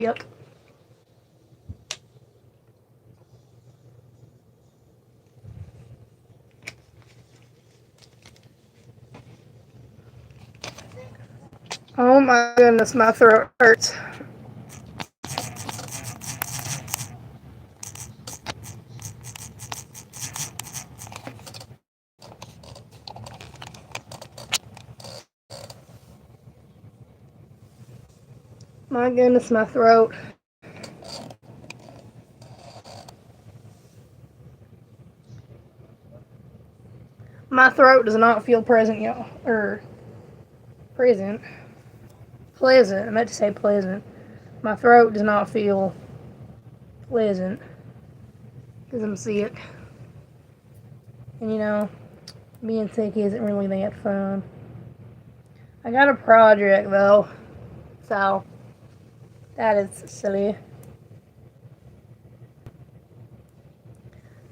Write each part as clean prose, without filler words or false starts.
Yuck. Oh my goodness, my throat hurts. My goodness, my throat. My throat does not feel present, y'all. Present. Pleasant. I meant to say pleasant. My throat does not feel pleasant. Because I'm sick. And you know, being sick isn't really that fun. I got a project though. So, that is silly.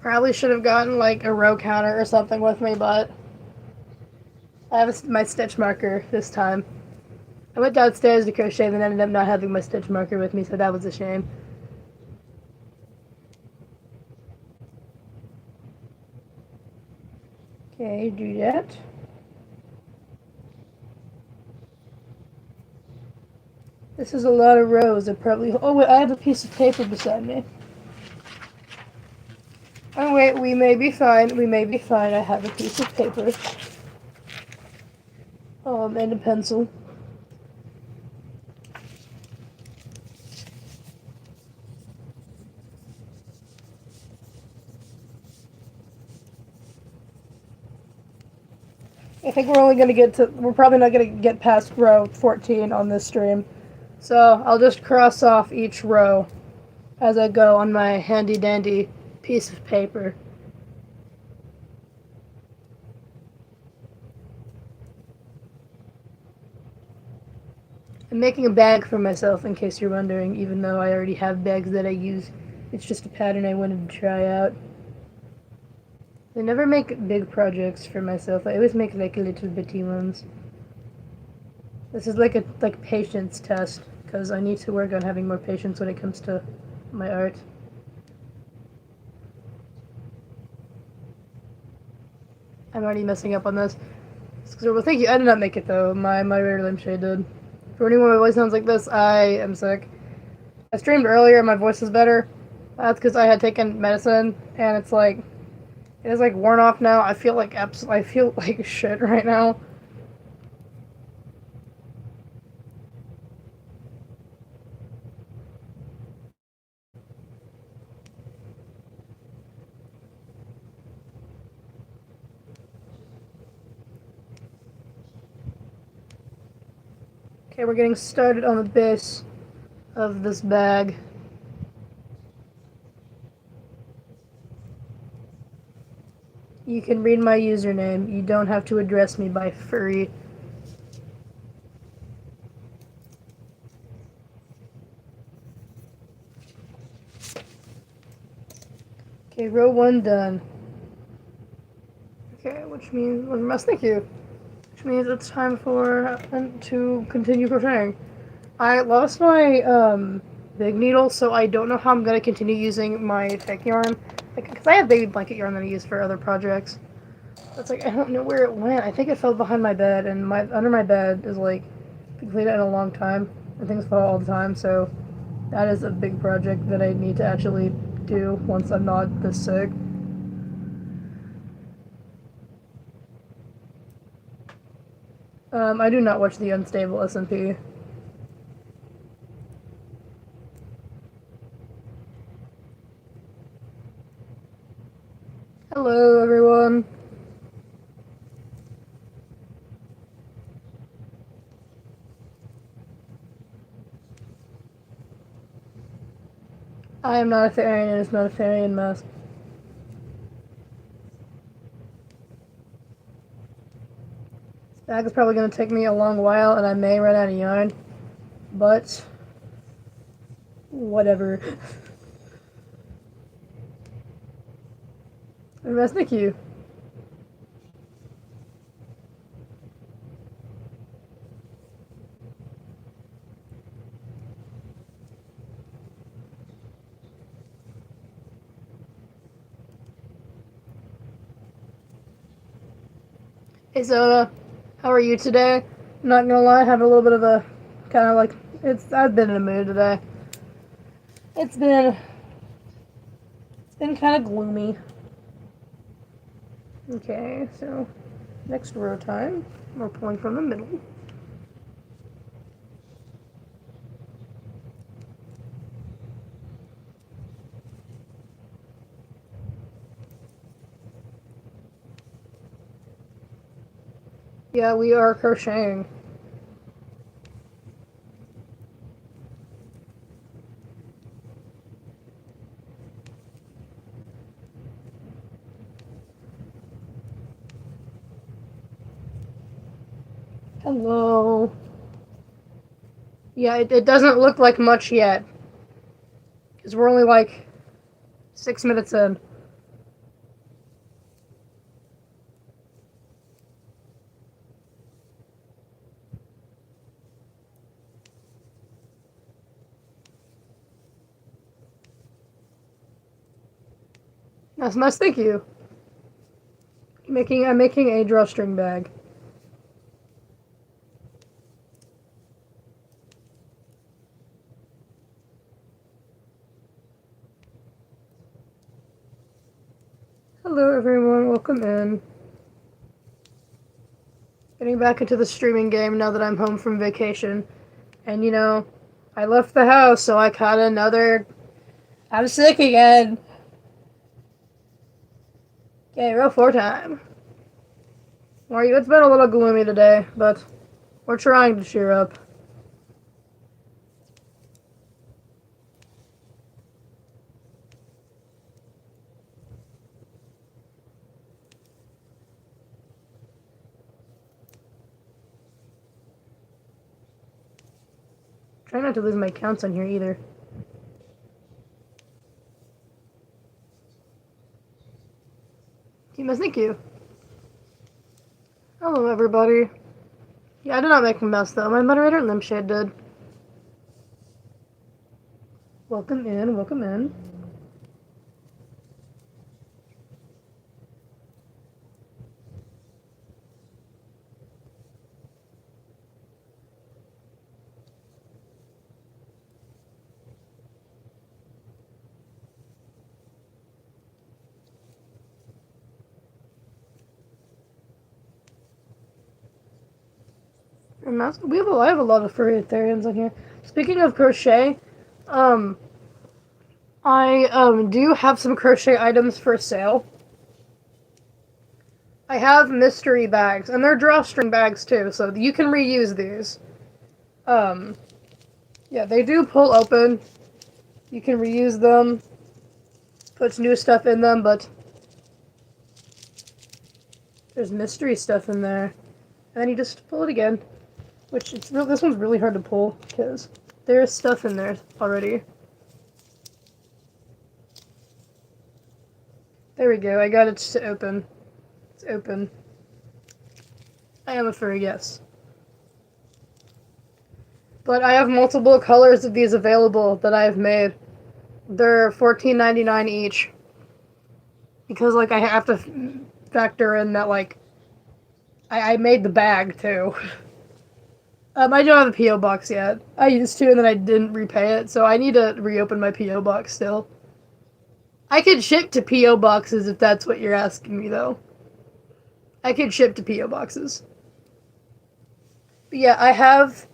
Probably should have gotten like a row counter or something with me, but I have my stitch marker this time. I went downstairs to crochet and then ended up not having my stitch marker with me, so that was a shame. Okay, do that. This is a lot of rows. I probably. Oh wait, I have a piece of paper beside me. Oh wait, we may be fine. We may be fine. I have a piece of paper. And a pencil. I think we're only gonna get to. We're probably not gonna get past row 14 on this stream, so I'll just cross off each row as I go on my handy dandy piece of paper. I'm making a bag for myself in case you're wondering, even though I already have bags that I use. It's just a pattern I wanted to try out. I never make big projects for myself. I always make like little bitty ones. This is like a patience test because I need to work on having more patience when it comes to my art. I'm already messing up on this. Well, thank you. I did not make it though. My rare lampshade did. For anyone my voice sounds like this, I am sick. I streamed earlier. My voice is better. That's because I had taken medicine, and it's like it is like worn off now. I feel like I feel like shit right now. Okay, we're getting started on the base of this bag. You can read my username. You don't have to address me by furry. Okay, row 1 done. Okay, which means, thank you. Which means it's time to continue crocheting. I lost my big needle, so I don't know how I'm gonna continue using my thick yarn. Because I have baby blanket yarn that I use for other projects. It's like I don't know where it went. I think it fell behind my bed, and under my bed is like been cleaned in a long time, and things fall all the time. So that is a big project that I need to actually do once I'm not this sick. I do not watch the Unstable SMP. Hello, everyone. I am not a Therian, and it's not a Therian mask. This bag is probably going to take me a long while, and I may run out of yarn. But whatever. Thank you. Hey Zona, how are you today? I'm not gonna lie, I have a little bit of a kind of like I've been in a mood today. It's been kind of gloomy. Okay, so next row time, we're pulling from the middle. Yeah, we are crocheting. Hello. Yeah, it doesn't look like much yet. Because we're only like 6 minutes in. That's nice, thank you. I'm making a drawstring bag. Hello everyone, welcome in. Getting back into the streaming game now that I'm home from vacation. And you know, I left the house, so I caught another. I'm sick again. Okay, row 4 time. It's been a little gloomy today, but we're trying to cheer up. Try not to lose my counts on here either. Thank you. Hello, everybody. Yeah, I did not make a mess, though. My moderator, Limshade, did. Welcome in, welcome in. I have a lot of furrietharians on here. Speaking of crochet, I do have some crochet items for sale. I have mystery bags, and they're drawstring bags too, so you can reuse these. Yeah, they do pull open. You can reuse them, put new stuff in them, but there's mystery stuff in there. And then you just pull it again, which this one's really hard to pull because there's stuff in there already. There we go, I got it to open. It's open. I am a furry, yes. But I have multiple colors of these available that I have made. They're $14.99 each. Because, like, I have to factor in that, like, I made the bag, too. I don't have a P.O. box yet. I used to, and then I didn't repay it, so I need to reopen my P.O. box still. I could ship to P.O. boxes if that's what you're asking me, though. I could ship to P.O. boxes. But yeah, I have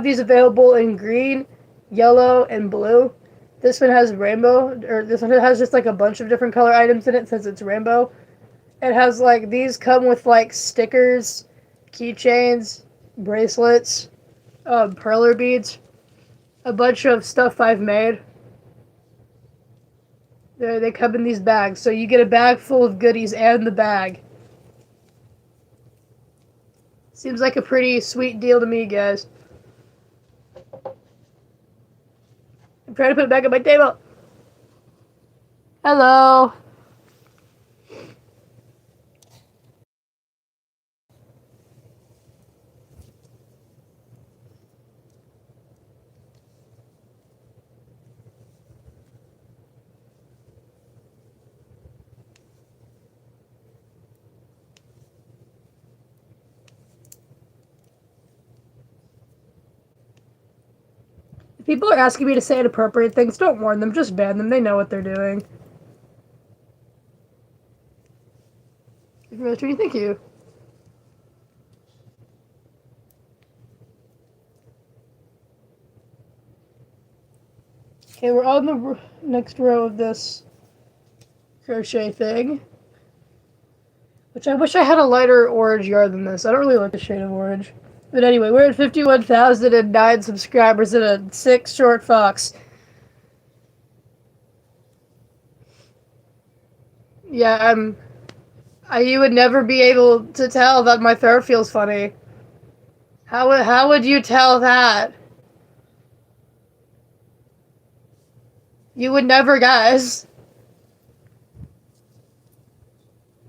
these available in green, yellow, and blue. This one has rainbow, or this one has just like a bunch of different color items in it since it's rainbow. It has like, these come with like stickers, keychains, bracelets, perler beads, a bunch of stuff I've made. They come in these bags, so you get a bag full of goodies and the bag. Seems like a pretty sweet deal to me, guys. I'm trying to put it back on my table. Hello. People are asking me to say inappropriate things. Don't warn them. Just ban them. They know what they're doing. Thank you. Okay, we're on the next row of this crochet thing. Which I wish I had a lighter orange yarn than this. I don't really like the shade of orange. But anyway, we're at 51,009 subscribers and a 6 short fox. Yeah, you would never be able to tell that my throat feels funny. How would you tell that? You would never guess.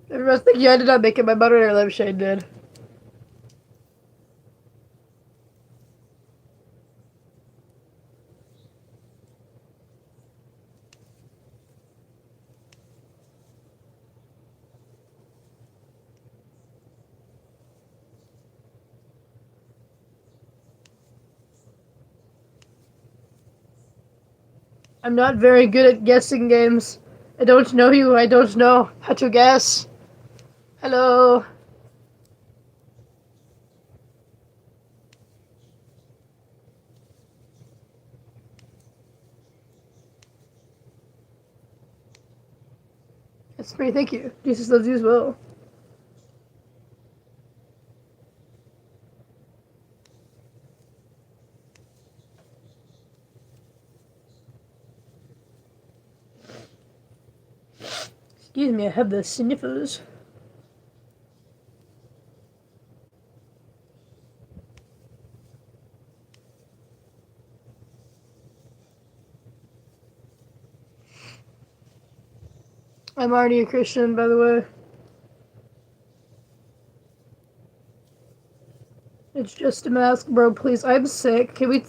Everyone's thinking you ended up making my butter and lampshade did. I'm not very good at guessing games. I don't know you. I don't know how to guess. Hello. That's great. Thank you. Jesus loves you as well. Excuse me, I have the sniffles. I'm already a Christian, by the way. It's just a mask, bro. Please, I'm sick. Can we...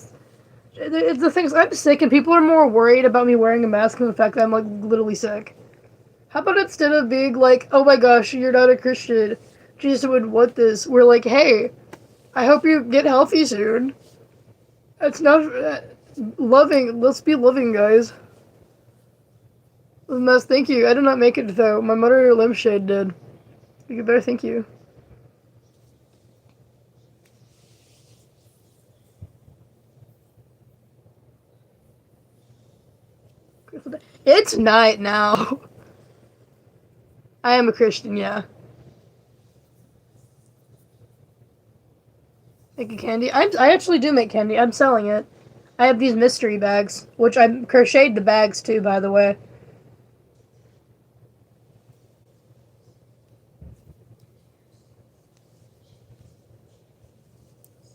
The things, I'm sick, and people are more worried about me wearing a mask than the fact that I'm, like, literally sick. How about instead of being like, oh my gosh, you're not a Christian, Jesus would want this, we're like, hey, I hope you get healthy soon. It's not loving. Let's be loving, guys. Mess, thank you. I did not make it though. My mother lampshade did. You better thank you. It's night now. I am a Christian, yeah. Making candy. I actually do make candy. I'm selling it. I have these mystery bags, which I crocheted the bags too, by the way.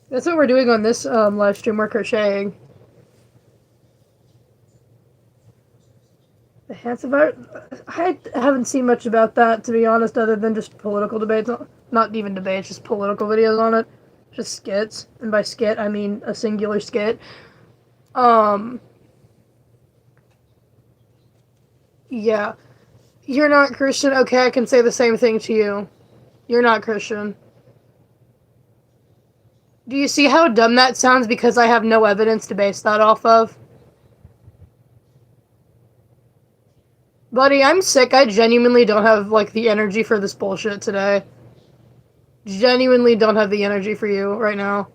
That's what we're doing on this live stream. We're crocheting. The handsome art? I haven't seen much about that, to be honest, other than just political debates. Not even debates, just political videos on it. Just skits. And by skit, I mean a singular skit. Yeah. You're not Christian? Okay, I can say the same thing to you. You're not Christian. Do you see how dumb that sounds because I have no evidence to base that off of? Buddy, I'm sick. I genuinely don't have, like, the energy for this bullshit today. Genuinely don't have the energy for you right now.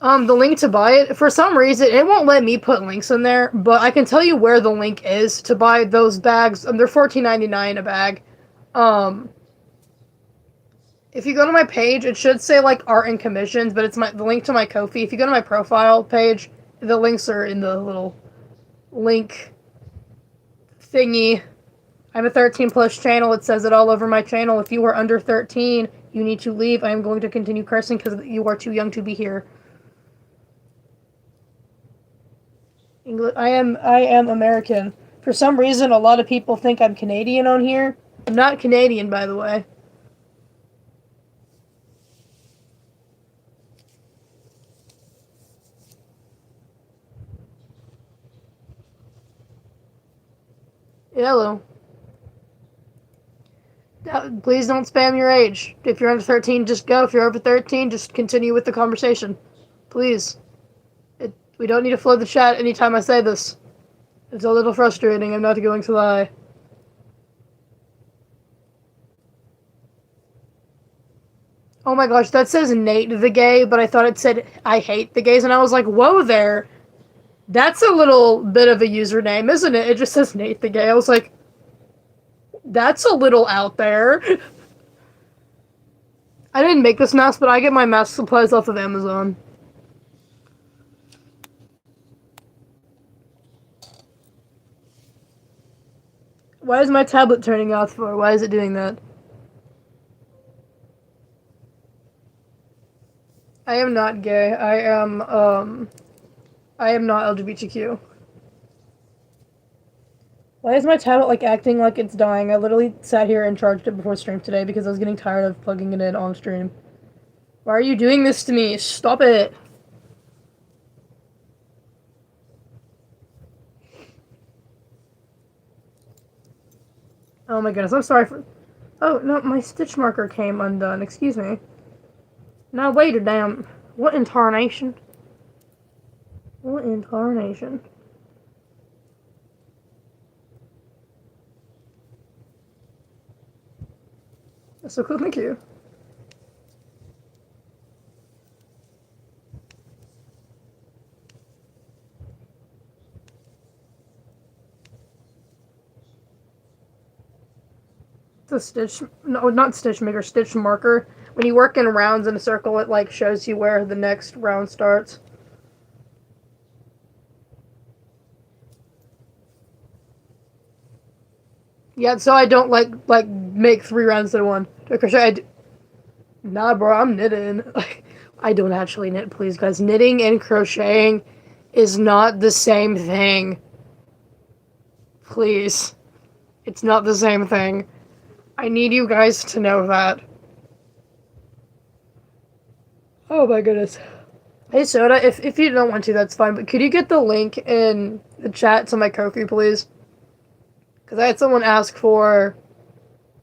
The link to buy it, for some reason, it won't let me put links in there, but I can tell you where the link is to buy those bags. They're $14.99 a bag. If you go to my page, it should say, like, art and commissions, but it's the link to my Ko-fi. If you go to my profile page, the links are in the little link thingy. I'm a 13 plus channel. It says it all over my channel. If you are under 13, you need to leave. I am going to continue cursing because you are too young to be here. I am American. For some reason, a lot of people think I'm Canadian on here. I'm not Canadian, by the way. Hello. Please don't spam your age. If you're under 13, just go. If you're over 13, just continue with the conversation. Please. We don't need to flood the chat anytime I say this. It's a little frustrating, I'm not going to lie. Oh my gosh, that says Nate the gay, but I thought it said I hate the gays, and I was like, whoa there. That's a little bit of a username, isn't it? It just says Nate the gay. I was like, that's a little out there. I didn't make this mask, but I get my mask supplies off of Amazon. Why is my tablet turning off for? Why is it doing that? I am not gay. I am not LGBTQ. Why is my tablet, like, acting like it's dying? I literally sat here and charged it before stream today because I was getting tired of plugging it in on stream. Why are you doing this to me? Stop it! Oh my goodness, I'm sorry for... Oh, no, my stitch marker came undone. Excuse me. Now wait a damn... What in tarnation? What in tarnation? That's so cool, thank you. The stitch, no, not stitch maker, stitch marker. When you work in rounds in a circle, it like shows you where the next round starts. Yeah, so I don't like make 3 rounds in one. To crochet, nah, bro, I'm knitting. I don't actually knit, please, guys. Knitting and crocheting is not the same thing. Please. It's not the same thing. I need you guys to know that. Oh my goodness. Hey Soda, if you don't want to, that's fine, but could you get the link in the chat to my Kofi, please? Because I had someone ask for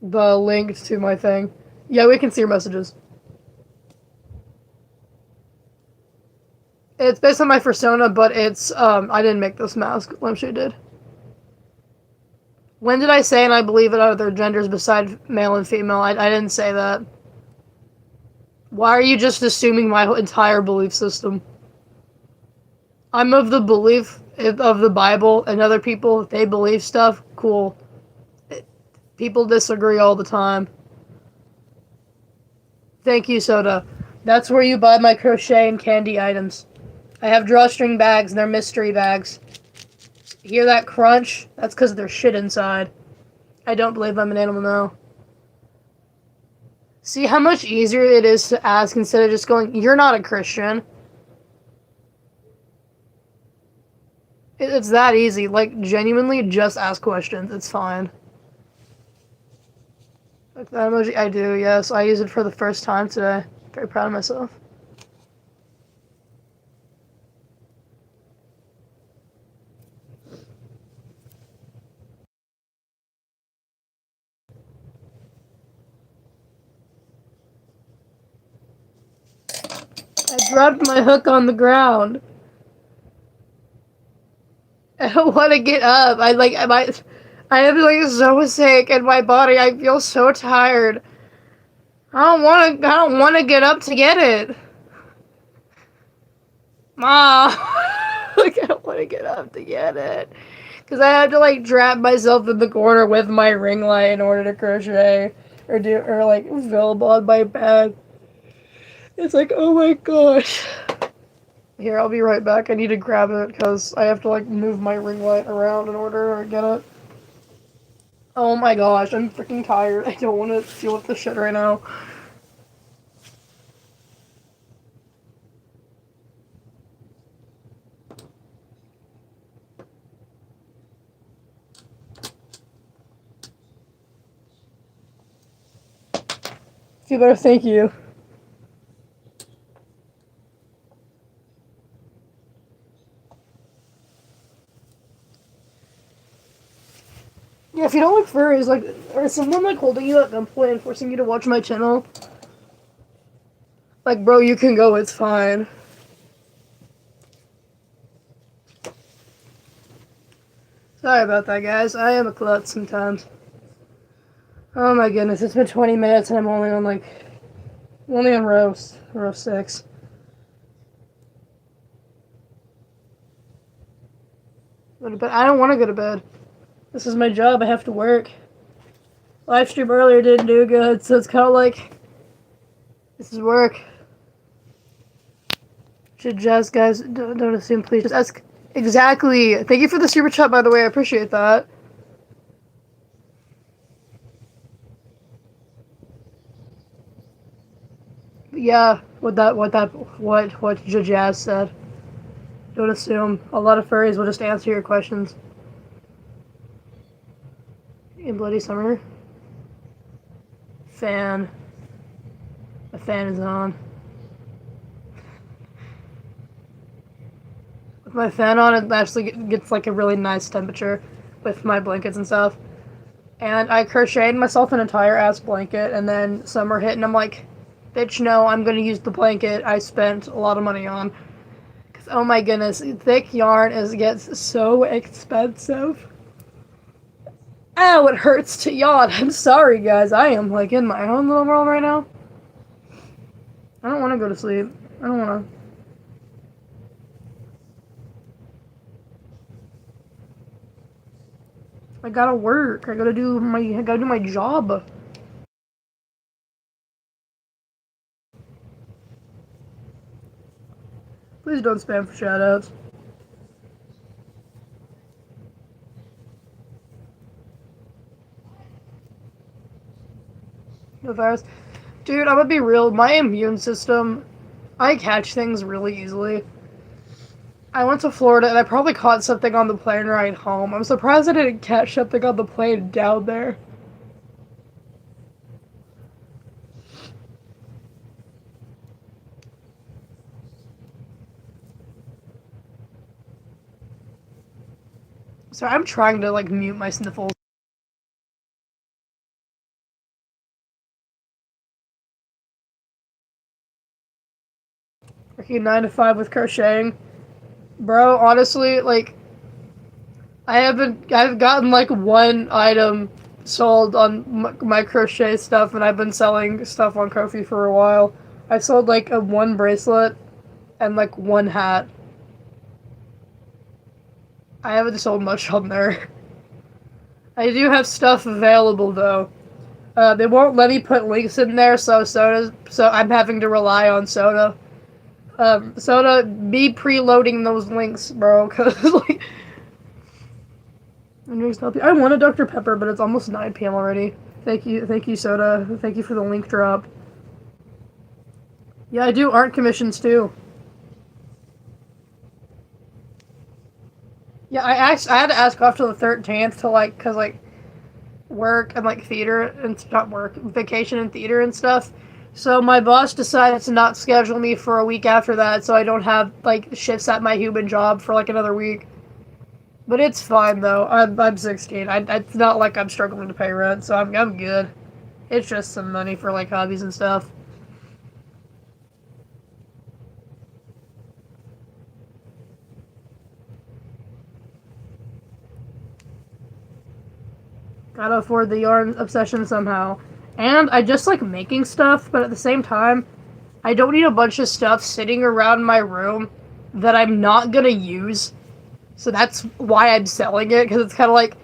the link to my thing. Yeah, we can see your messages. It's based on my persona, but it's, I didn't make this mask. Lemshay did. When did I say, and I believe it, other genders besides male and female? I didn't say that. Why are you just assuming my entire belief system? I'm of the belief of the Bible, and other people, if they believe stuff, cool. People disagree all the time. Thank you, Soda. That's where you buy my crochet and candy items. I have drawstring bags, and they're mystery bags. Hear that crunch? That's because there's shit inside. I don't believe I'm an animal now. See how much easier it is to ask instead of just going, you're not a Christian. It's that easy. Like, genuinely, just ask questions. It's fine. Like that emoji? I do, yes. I use it for the first time today. Very proud of myself. I dropped my hook on the ground. I don't want to get up. I am like so sick in my body. I feel so tired. I don't want to get up to get it. Mom, like I don't want to get up to get it. Cause I have to like trap myself in the corner with my ring light in order to crochet or like film on my bed. It's like, oh my gosh. Here, I'll be right back. I need to grab it because I have to like move my ring light around in order to get it. Oh my gosh, I'm freaking tired. I don't want to deal with this shit right now. Feel better, thank you. Yeah, if you don't like furries, like, or is someone like holding you at gunpoint and forcing you to watch my channel? Like, bro, you can go, it's fine. Sorry about that, guys. I am a klutz sometimes. Oh my goodness, it's been 20 minutes and I'm only on row 6. But I don't want to go to bed. This is my job. I have to work. Live stream earlier didn't do good, so it's kind of like this is work. Should jazz guys don't assume, please just ask. Exactly. Thank you for the super chat, by the way. I appreciate that. Yeah, what Jazz said. Don't assume. A lot of furries will just answer your questions. In Bloody Summer. Fan. The fan is on. With my fan on, it actually gets like a really nice temperature with my blankets and stuff. And I crocheted myself an entire ass blanket, and then summer hit, and I'm like, bitch, no, I'm gonna use the blanket I spent a lot of money on. Cause, oh my goodness, thick yarn gets so expensive. Ow, it hurts to yawn. I'm sorry, guys. I am like in my own little world right now. I don't want to go to sleep. I don't want to. I gotta work. I gotta do my job. Please don't spam for shoutouts. No virus. Dude, I'm gonna be real. My immune system, I catch things really easily. I went to Florida and I probably caught something on the plane ride home. I'm surprised I didn't catch something on the plane down there. So I'm trying to like mute my sniffles. Working 9 to 5 with crocheting. Bro, honestly, like, I've gotten like one item sold on my crochet stuff, and I've been selling stuff on Ko-fi for a while. I sold like one bracelet and like one hat. I haven't sold much on there. I do have stuff available though. They won't let me put links in there, so I'm having to rely on Soda. Soda, be preloading those links, bro, cause like I want a Dr. Pepper, but it's almost 9 p.m. already. Thank you, Soda. Thank you for the link drop. Yeah, I do art commissions too. Yeah, I had to ask off till the 13th to like, cause like work and like theater and not work, vacation and theater and stuff. So my boss decided to not schedule me for a week after that, so I don't have like shifts at my human job for like another week. But it's fine though. I'm 16. It's not like I'm struggling to pay rent, so I'm good. It's just some money for like hobbies and stuff. Gotta afford the yarn obsession somehow. And I just like making stuff, but at the same time, I don't need a bunch of stuff sitting around my room that I'm not gonna use. So that's why I'm selling it, because it's kind of like,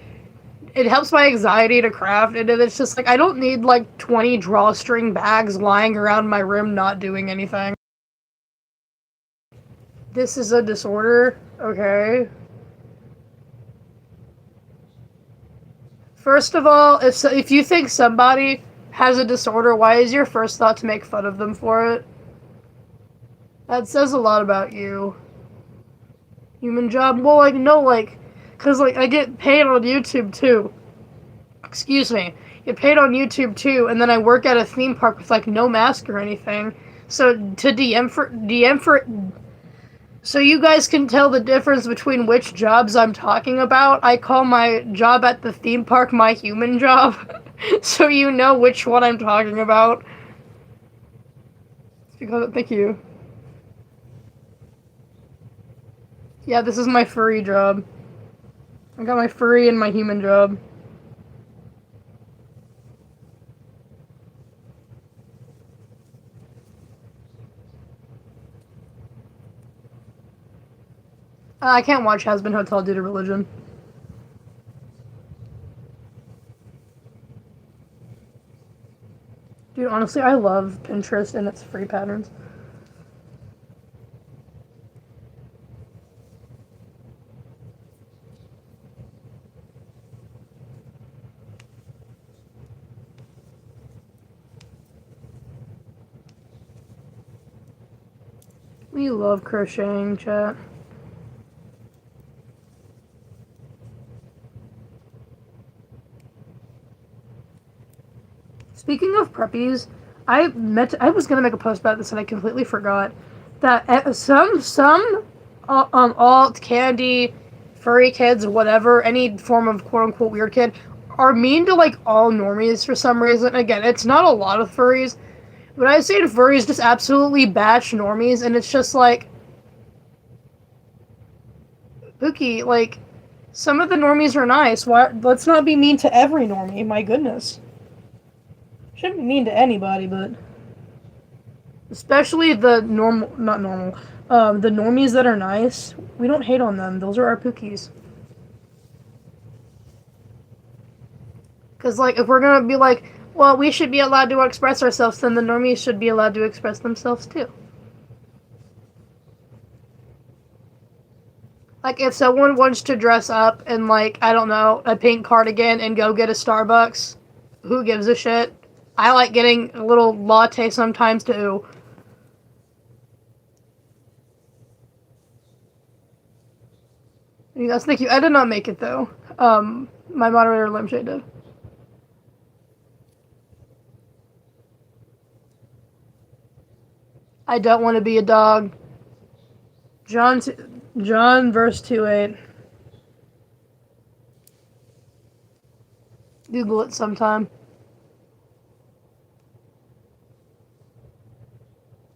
it helps my anxiety to craft, and it's just like, I don't need like 20 drawstring bags lying around my room not doing anything. This is a disorder? Okay. First of all, if you think somebody has a disorder, why is your first thought to make fun of them for it? That says a lot about you. Human job? Well, like, no, like, because, like, I get paid on YouTube, too. Excuse me. Get paid on YouTube, too, and then I work at a theme park with, like, no mask or anything. So, to DM for... So you guys can tell the difference between which jobs I'm talking about. I call my job at the theme park my human job. So you know which one I'm talking about. Thank you. Yeah, this is my furry job. I got my furry and my human job. I can't watch Has Been Hotel due to religion. Dude, honestly, I love Pinterest and its free patterns. We love crocheting, chat. Speaking of preppies, I was gonna make a post about this and I completely forgot that some alt candy furry kids, whatever, any form of quote unquote weird kid, are mean to like all normies for some reason. Again, it's not a lot of furries, but I've seen furries just absolutely bash normies, and it's just like, Pookie, like, some of the normies are nice. Why? Let's not be mean to every normie. My goodness. Shouldn't be mean to anybody, but especially the not normal, the normies that are nice. We don't hate on them. Those are our Pookies. Because, like, if we're gonna be like, well, we should be allowed to express ourselves, then the normies should be allowed to express themselves too. Like, if someone wants to dress up in, like, I don't know, a pink cardigan and go get a Starbucks, who gives a shit? I like getting a little latte sometimes, too. Yes, thank you. I did not make it, though. My moderator, Limshade, did. I don't want to be a dog. John verse 2:8. Google it sometime.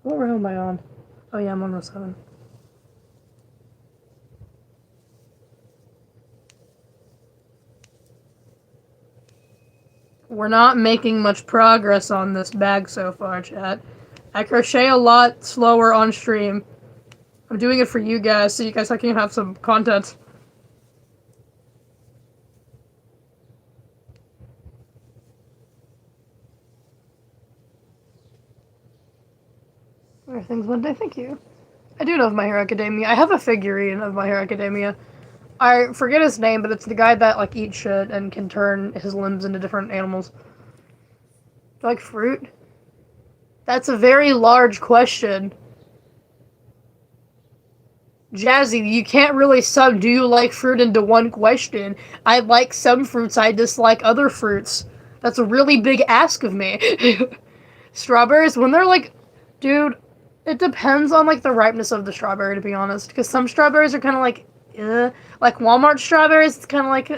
What row am I on? Oh yeah, I'm on row 7. We're not making much progress on this bag so far, chat. I crochet a lot slower on stream. I'm doing it for you guys, so you guys can have some content. Everything's Monday, thank you. I do love My Hero Academia. I have a figurine of My Hero Academia. I forget his name, but it's the guy that, like, eats shit and can turn his limbs into different animals. Do you like fruit? That's a very large question. Jazzy, you can't really sum do you like fruit into one question. I like some fruits, I dislike other fruits. That's a really big ask of me. Strawberries, when they're like, dude, it depends on like the ripeness of the strawberry, to be honest. Because some strawberries are kind of like, like Walmart strawberries, it's kind of like,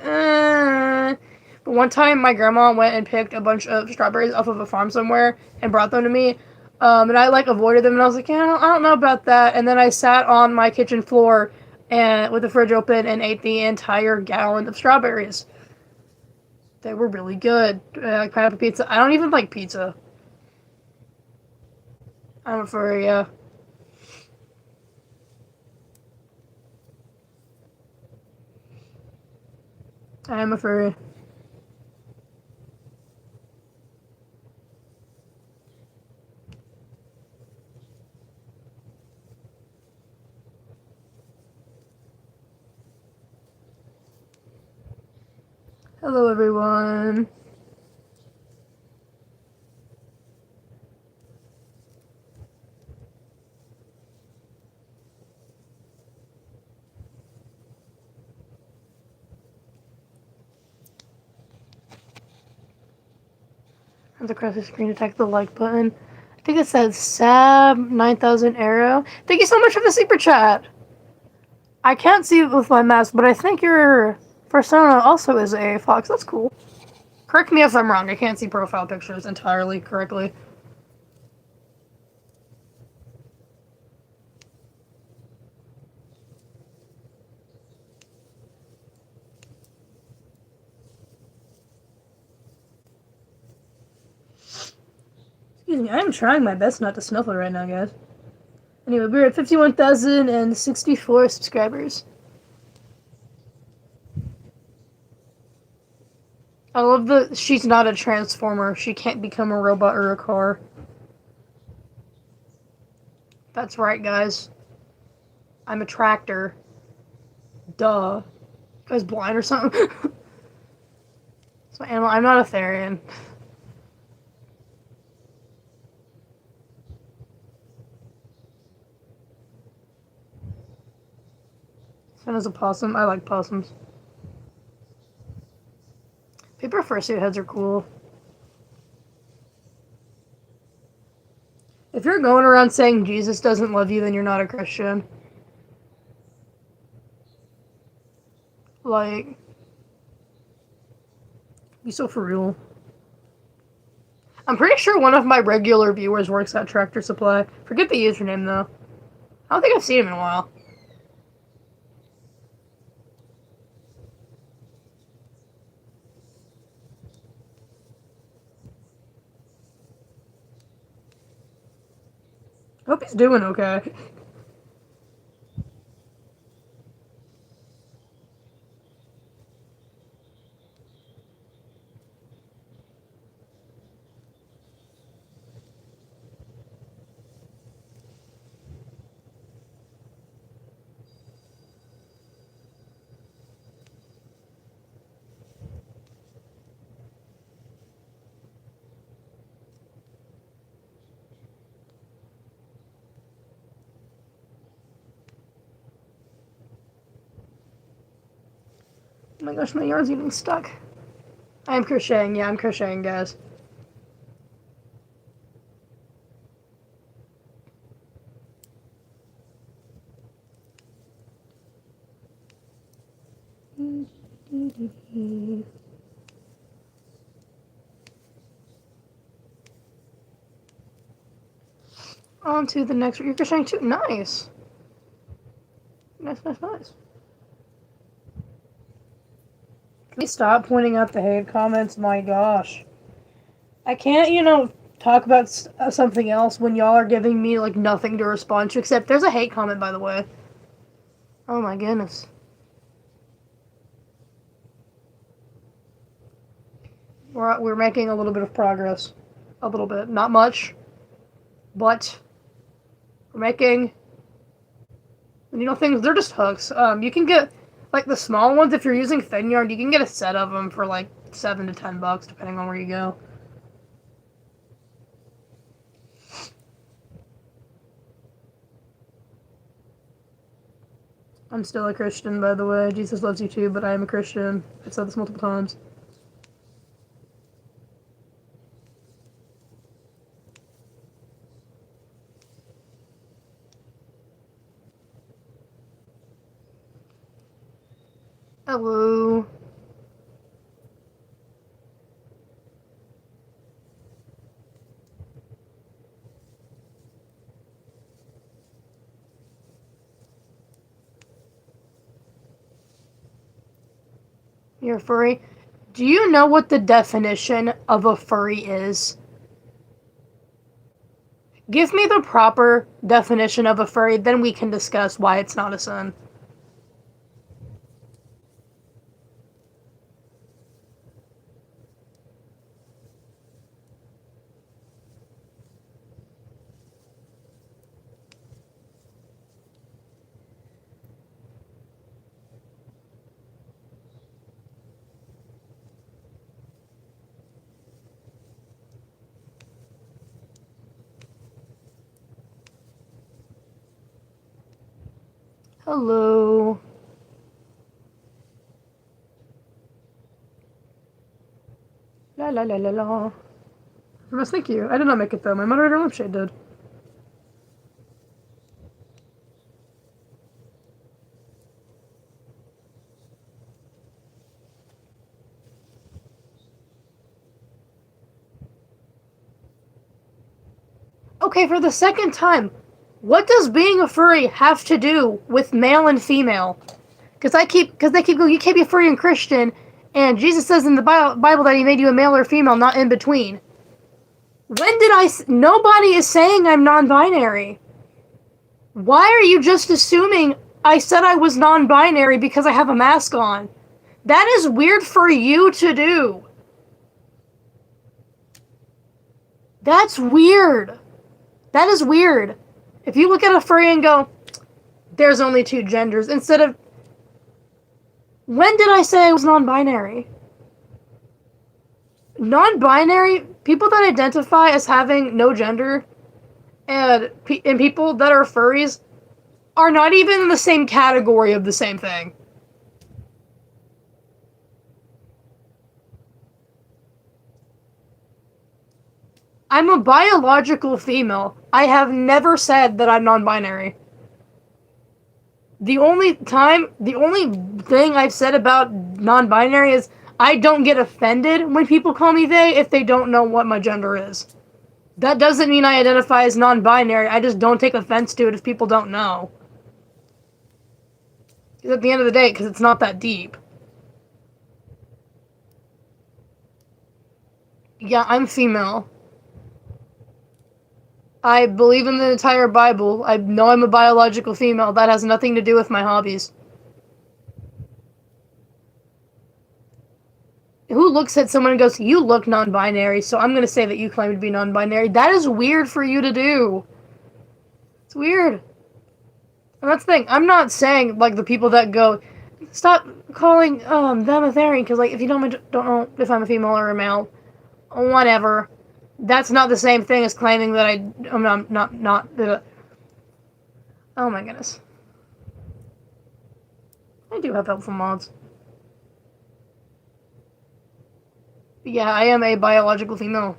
But one time, my grandma went and picked a bunch of strawberries off of a farm somewhere and brought them to me. And I like avoided them, and I was like, yeah, I don't know about that. And then I sat on my kitchen floor and with the fridge open and ate the entire gallon of strawberries. They were really good. Like pineapple pizza. I don't even like pizza. I'm a furry, yeah. I am a furry. Hello, everyone. I have to cross the screen to attack the like button. I think it says Sab9000 Arrow. Thank you so much for the super chat. I can't see it with my mouse, but I think your persona also is a fox. That's cool. Correct me if I'm wrong. I can't see profile pictures entirely correctly. Excuse me, I'm trying my best not to snuffle right now, guys. Anyway, we're at 51,064 subscribers. I love the she's not a transformer. She can't become a robot or a car. That's right, guys. I'm a tractor. Duh. I was blind or something. So animal. I'm not a Therian. Son is a possum. I like possums. Paper fursuit heads are cool. If you're going around saying Jesus doesn't love you, then you're not a Christian. Like, be so for real. I'm pretty sure one of my regular viewers works at Tractor Supply. Forget the username, though. I don't think I've seen him in a while. I hope he's doing okay. Oh my gosh, my yarn's getting stuck. I am crocheting. Yeah, I'm crocheting, guys. On to the next. You're crocheting too. Nice. Nice. Can we stop pointing out the hate comments? My gosh. I can't, talk about something else when y'all are giving me, like, nothing to respond to, except there's a hate comment, by the way. Oh my goodness. We're making a little bit of progress. A little bit. Not much. But we're making, things, they're just hooks. You can get, like, the small ones, if you're using thin yarn, you can get a set of them for, like, $7 to $10, depending on where you go. I'm still a Christian, by the way. Jesus loves you too, but I am a Christian. I've said this multiple times. Hello. You're a furry? Do you know what the definition of a furry is? Give me the proper definition of a furry, then we can discuss why it's not a sin. Hello. La la la la la. Thank you. I did not make it though. My moderator lampshade did. Okay, for the second time, what does being a furry have to do with male and female? Because they keep going, you can't be a furry and Christian, and Jesus says in the Bible that he made you a male or female, not in between. When did nobody is saying I'm non-binary. Why are you just assuming I said I was non-binary because I have a mask on? That is weird for you to do. That's weird. That is weird. If you look at a furry and go, there's only two genders, instead of, when did I say I was non-binary? Non-binary, people that identify as having no gender, and people that are furries, are not even in the same category of the same thing. I'm a biological female. I have never said that I'm non-binary. The only thing I've said about non-binary is I don't get offended when people call me they if they don't know what my gender is. That doesn't mean I identify as non-binary. I just don't take offense to it if people don't know. Because at the end of the day, because it's not that deep. Yeah, I'm female. I believe in the entire Bible. I know I'm a biological female. That has nothing to do with my hobbies. Who looks at someone and goes, you look non-binary, so I'm going to say that you claim to be non-binary? That is weird for you to do. It's weird. And that's the thing. I'm not saying, like, the people that go, stop calling them a fairy, because, like, if you don't know if I'm a female or a male, whatever. That's not the same thing as claiming that I'm not oh my goodness. I do have helpful mods. But yeah, I am a biological female.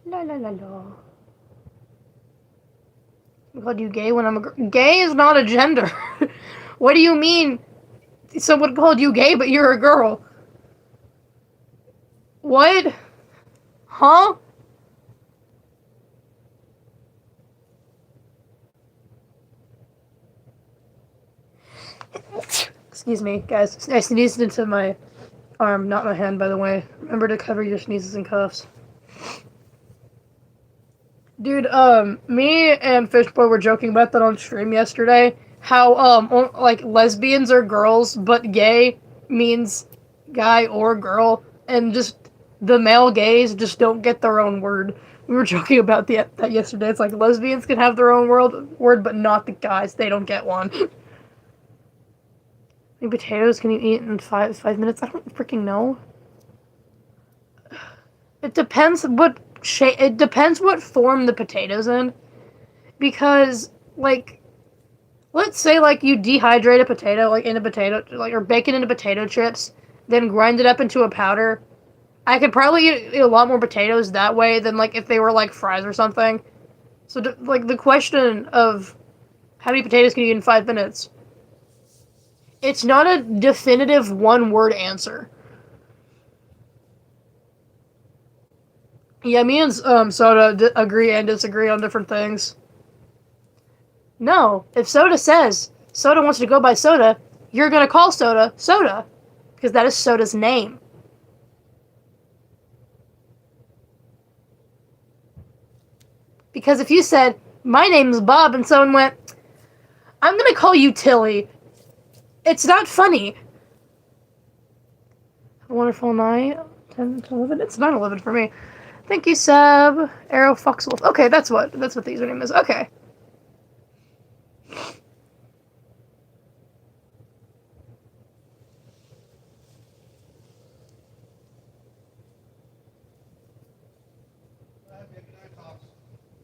La la la la. I called you gay when I'm a girl. Gay is not a gender. What do you mean? Someone called you gay, but you're a girl. What? Huh? Excuse me, guys. I sneezed into my arm, not my hand, by the way. Remember to cover your sneezes and coughs. Dude, me and Fishboy were joking about that on stream yesterday. How, like, lesbians are girls, but gay means guy or girl, and just the male gays just don't get their own word. We were joking about that yesterday. It's like lesbians can have their own word, but not the guys. They don't get one. How many potatoes can you eat in five minutes? I don't freaking know. It depends what it depends what form the potato's in, because, like, let's say, like, you dehydrate a potato, like, in a potato, like, or bake it into potato chips, then grind it up into a powder. I could probably eat a lot more potatoes that way than, like, if they were, like, fries or something. So, like, the question of how many potatoes can you eat in 5 minutes? It's not a definitive one-word answer. Yeah, me and Soda agree and disagree on different things. No, if Soda says Soda wants to go by Soda, you're gonna call Soda Soda, because that is Soda's name. Because if you said, my name's Bob, and someone went, I'm gonna call you Tilly, it's not funny. Have a wonderful night. 10 to 11? It's 9/11 for me. Thank you, Seb. Arrow Foxwolf. Okay, that's what the username is. Okay.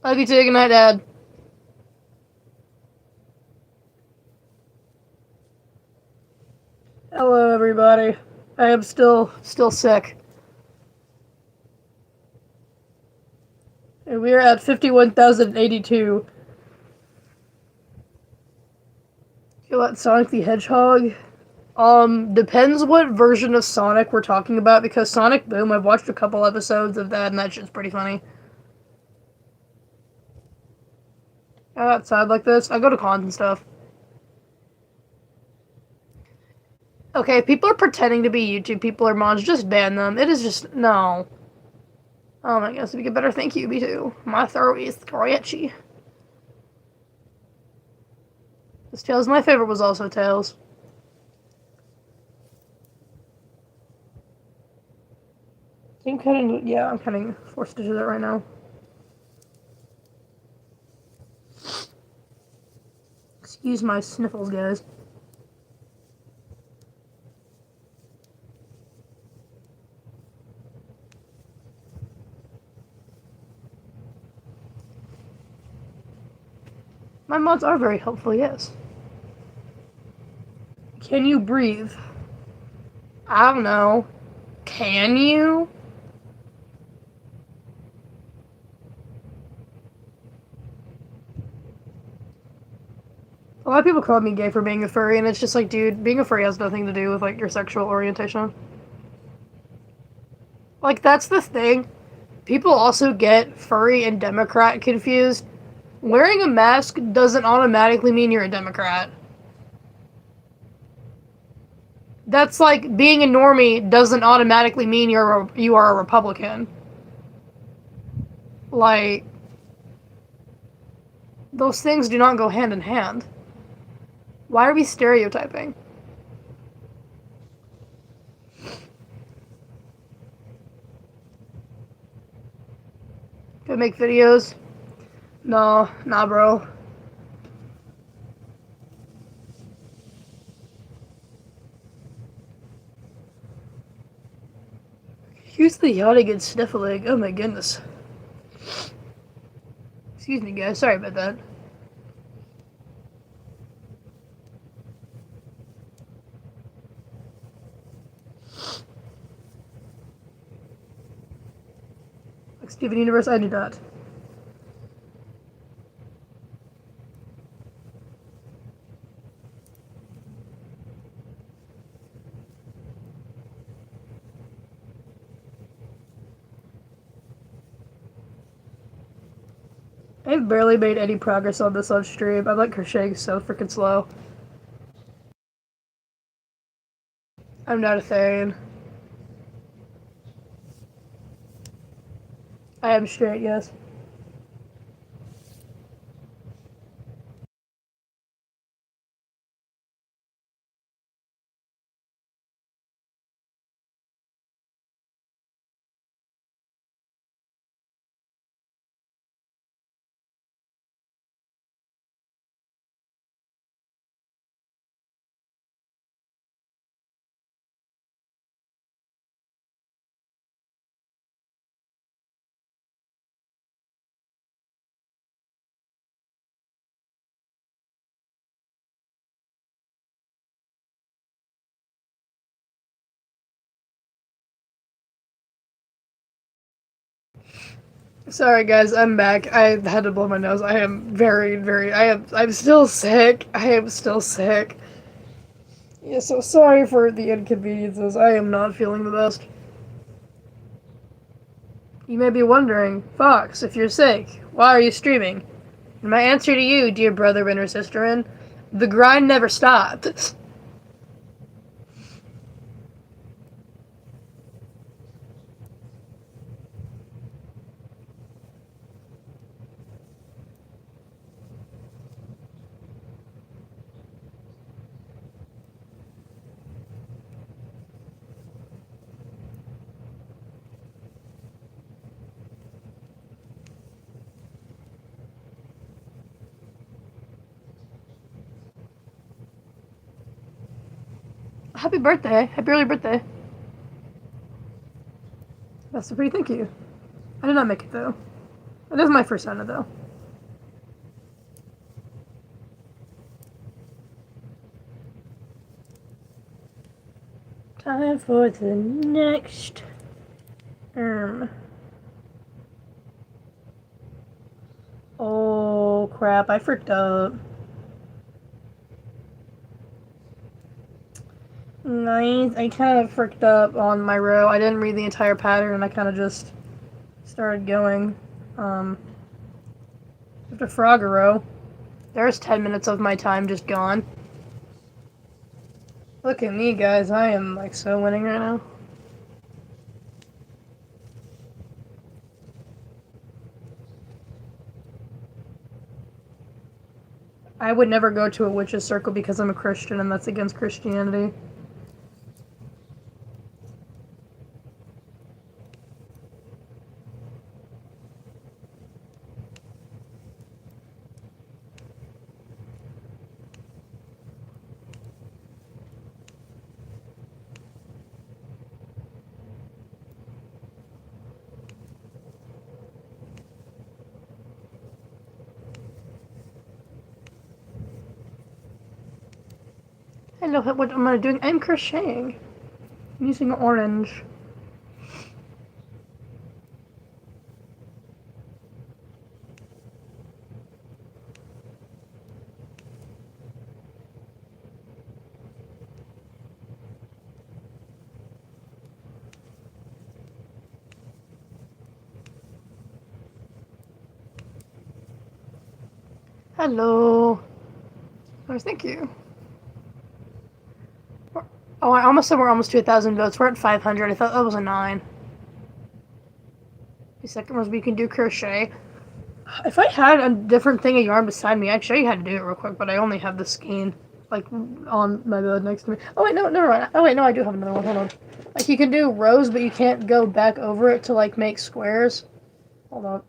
Love you too. Good night, Dad. Hello, everybody. I am still sick. And we are at 51,082. You want Sonic the Hedgehog? Depends what version of Sonic we're talking about, because Sonic Boom, I've watched a couple episodes of that, and that shit's pretty funny. outside like this. I go to cons and stuff. Okay, if people are pretending to be YouTube people or mods, just ban them. It is just, no. Oh my gosh, if you get better, thank you, me too. My throat is scratchy. This Tails, my favorite was also Tails. I'm cutting, yeah, I'm cutting 4 stitches out right now. Excuse my sniffles, guys. My mods are very helpful, yes. Can you breathe? I don't know. Can you? A lot of people call me gay for being a furry, and it's just like, dude, being a furry has nothing to do with, like, your sexual orientation. Like, that's the thing. People also get furry and Democrat confused. Wearing a mask doesn't automatically mean you're a Democrat. That's like being a normie doesn't automatically mean you are a Republican. Like, those things do not go hand in hand. Why are we stereotyping? Gonna make videos? No, nah, bro. Here's the yawning and sniffling. Oh my goodness. Excuse me, guys. Sorry about that. Like Steven Universe, I do not. I've barely made any progress on this on stream. I'm like crocheting so freaking slow. I'm not a Therian. I am straight, yes. Sorry guys, I'm back. I had to blow my nose. I am I'm still sick. I am still sick. Yeah, so sorry for the inconveniences. I am not feeling the best. You may be wondering, Fox, if you're sick, why are you streaming? And my answer to you, dear brother or sisterin, the grind never stopped. Happy birthday. Happy early birthday. That's a pretty thank you. I did not make it though. It is my first Santa though. Time for the next Oh crap, I fricked up. Nice. I kind of fricked up on my row. I didn't read the entire pattern and I kind of just started going. Just a frog a row. There's 10 minutes of my time just gone. Look at me, guys. I am, like, so winning right now. I would never go to a witch's circle because I'm a Christian and that's against Christianity. I know what am I doing. I'm crocheting. I'm using orange. Hello. Oh, thank you. Oh, I almost said we're almost to 1,000 votes. We're at 500. I thought that was a 9. The second was we can do crochet. If I had a different thing of yarn beside me, I'd show you how to do it real quick, but I only have the skein, like, on my bed next to me. Oh, wait, no, never mind. Oh, wait, no, I do have another one. Hold on. Like, you can do rows, but you can't go back over it to, like, make squares. Hold on.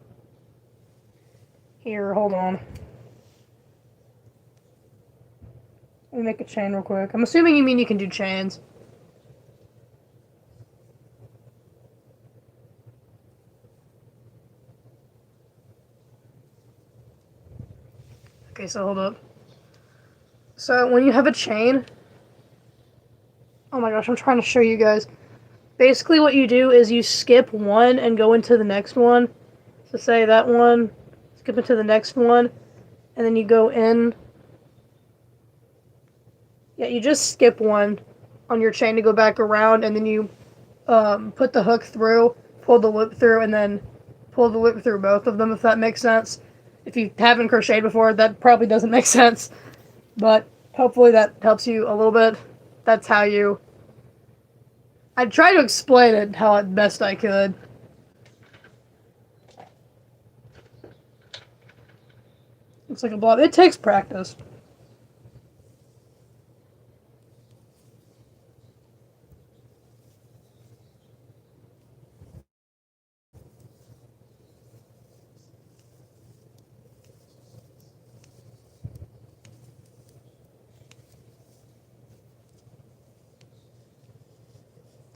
Here, hold on. Let me make a chain real quick. I'm assuming you mean you can do chains. Okay, so hold up. So when you have a chain... Oh my gosh, I'm trying to show you guys. Basically what you do is you skip one and go into the next one. So say that one, skip into the next one, and then you go in... Yeah, you just skip one on your chain to go back around, and then you put the hook through, pull the loop through, and then pull the loop through both of them, if that makes sense. If you haven't crocheted before, that probably doesn't make sense, but hopefully that helps you a little bit. That's how you... I tried to explain it how best I could. Looks like a blob. It takes practice.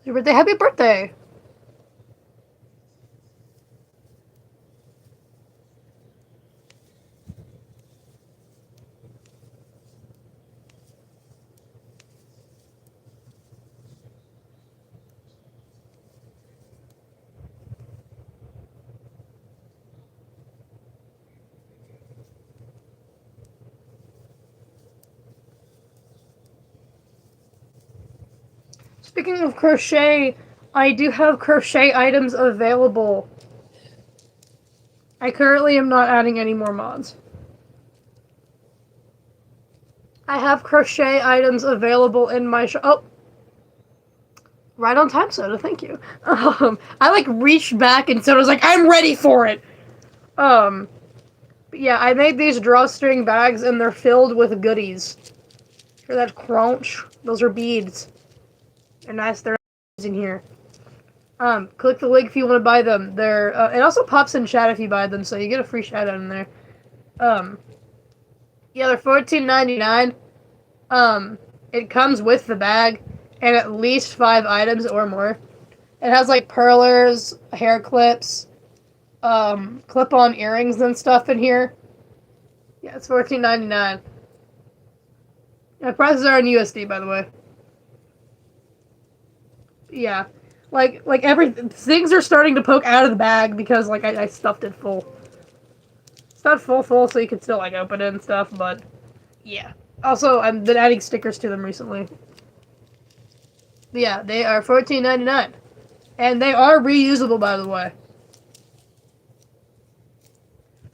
Your birthday, happy birthday! Speaking of crochet, I do have crochet items available. I currently am not adding any more mods. I have crochet items available in my shop. Oh! Right on time, Soda, thank you. I like reached back and Soda was like, I'm ready for it! But yeah, I made these drawstring bags and they're filled with goodies. Hear that crunch? Those are beads. They're nice, they're in here. Click the link if you want to buy them. They're, it also pops in chat if you buy them, so you get a free shout out in there. Yeah, they're $14.99. It comes with the bag, and at least 5 items or more. It has, like, perlers, hair clips, clip-on earrings and stuff in here. Yeah, it's $14.99. Yeah, prices are in USD, by the way. Yeah. Like things are starting to poke out of the bag because, like, I stuffed it full. It's not full, so you can still, like, open it and stuff, but, yeah. Also, I've been adding stickers to them recently. But yeah, they are $14.99. And they are reusable, by the way.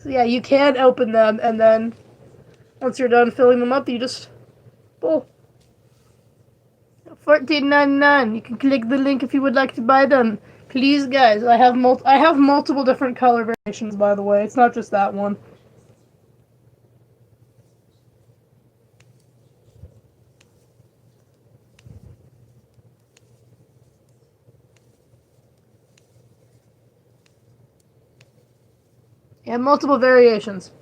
So yeah, you can open them and then Once you're done filling them up, you just pull. $14.99. You can click the link if you would like to buy them. Please, guys. I have multiple different color variations, by the way. It's not just that one. Yeah, multiple variations.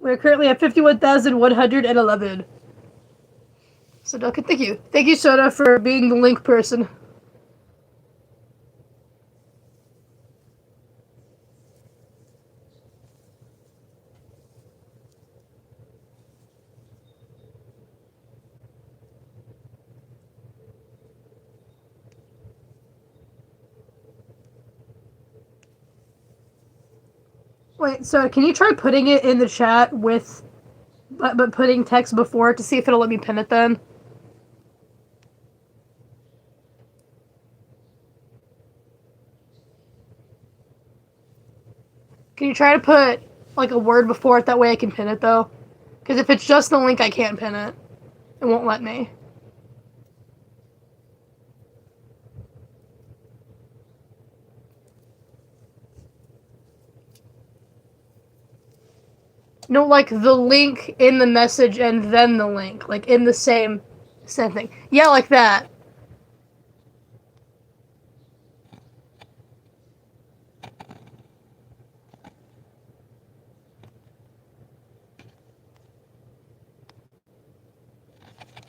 We're currently at 51,111. So, Duncan, thank you. Thank you, Soda, for being the link person. Wait, so can you try putting it in the chat with, but putting text before it to see if it'll let me pin it then? Can you try to put, like, a word before it? That way I can pin it, though. Because if it's just the link, I can't pin it. It won't let me. No, like, the link in the message and then the link. Like, in the same thing. Yeah, like that.